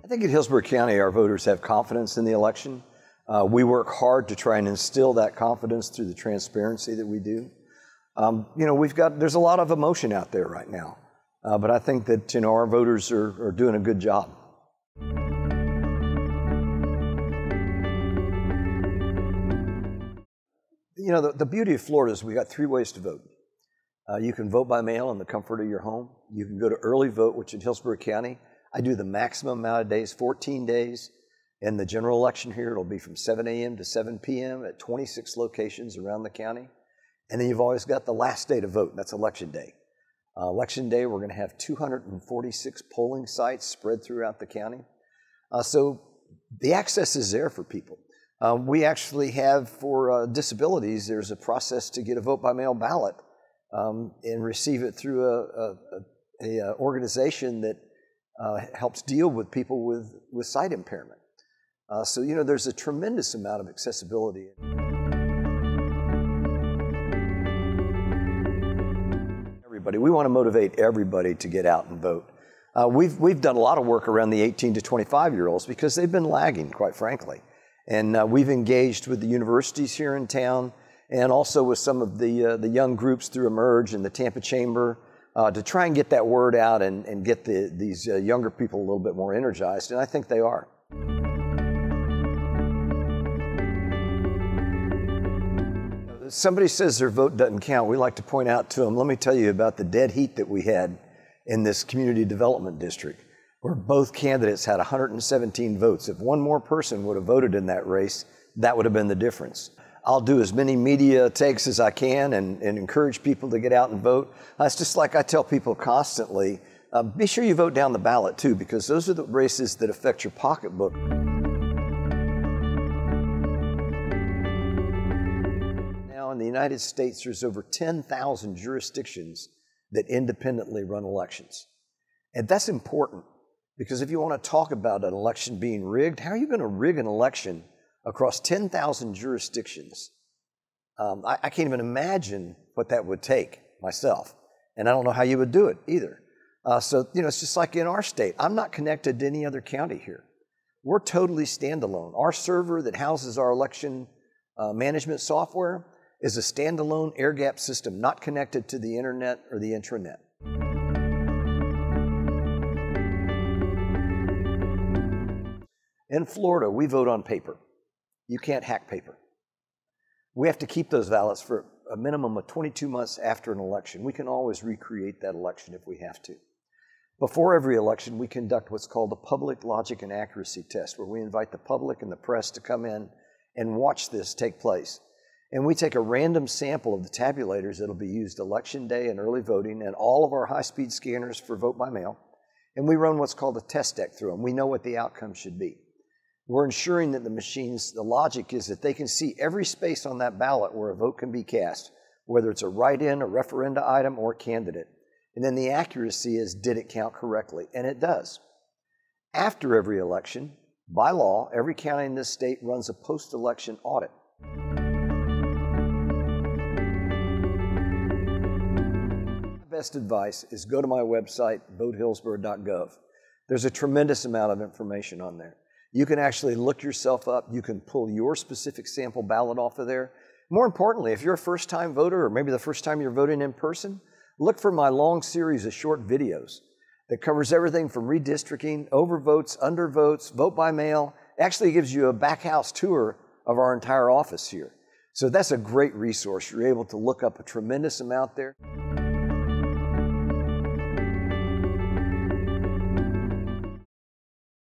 I think in Hillsborough County, our voters have confidence in the election. We work hard to try and instill that confidence through the transparency that we do. There's a lot of emotion out there right now, but I think that, our voters are doing a good job. The beauty of Florida is we got 3 ways to vote. You can vote by mail in the comfort of your home. You can go to early vote, which in Hillsborough County, I do the maximum amount of days, 14 days. In the general election here, it'll be from 7 a.m. to 7 p.m. at 26 locations around the county. And then you've always got the last day to vote, that's Election Day. Election Day, we're going to have 246 polling sites spread throughout the county. So the access is there for people. We actually have, for disabilities, there's a process to get a vote-by-mail ballot and receive it through a organization that helps deal with people with sight impairment. So there's a tremendous amount of accessibility. We want to motivate everybody to get out and vote. We've done a lot of work around the 18 to 25-year-olds because they've been lagging, quite frankly. And we've engaged with the universities here in town and also with some of the young groups through Emerge and the Tampa Chamber to try and get that word out and get these younger people a little bit more energized, and I think they are. Somebody says their vote doesn't count. We like to point out to them, let me tell you about the dead heat that we had in this community development district, where both candidates had 117 votes. If one more person would have voted in that race, that would have been the difference. I'll do as many media takes as I can and encourage people to get out and vote. It's just like I tell people constantly, be sure you vote down the ballot too, because those are the races that affect your pocketbook. Now in the United States, there's over 10,000 jurisdictions that independently run elections. And that's important, because if you want to talk about an election being rigged, how are you going to rig an election across 10,000 jurisdictions? I can't even imagine what that would take myself. And I don't know how you would do it either. So it's just like in our state. I'm not connected to any other county here. We're totally standalone. Our server that houses our election management software is a standalone air-gapped system, not connected to the internet or the intranet. In Florida, we vote on paper. You can't hack paper. We have to keep those ballots for a minimum of 22 months after an election. We can always recreate that election if we have to. Before every election, we conduct what's called a public logic and accuracy test, where we invite the public and the press to come in and watch this take place. And we take a random sample of the tabulators that'll be used Election Day and early voting and all of our high-speed scanners for vote by mail. And we run what's called a test deck through them. We know what the outcome should be. We're ensuring that the machines, the logic is that they can see every space on that ballot where a vote can be cast, whether it's a write-in, a referenda item, or a candidate. And then the accuracy is, did it count correctly? And it does. After every election, by law, every county in this state runs a post-election audit. My best advice is go to my website, votehillsborough.gov. There's a tremendous amount of information on there. You can actually look yourself up. You can pull your specific sample ballot off of there. More importantly, if you're a first-time voter or maybe the first time you're voting in person, look for my long series of short videos that covers everything from redistricting, overvotes, undervotes, vote by mail. Actually gives you a back house tour of our entire office here. So that's a great resource. You're able to look up a tremendous amount there.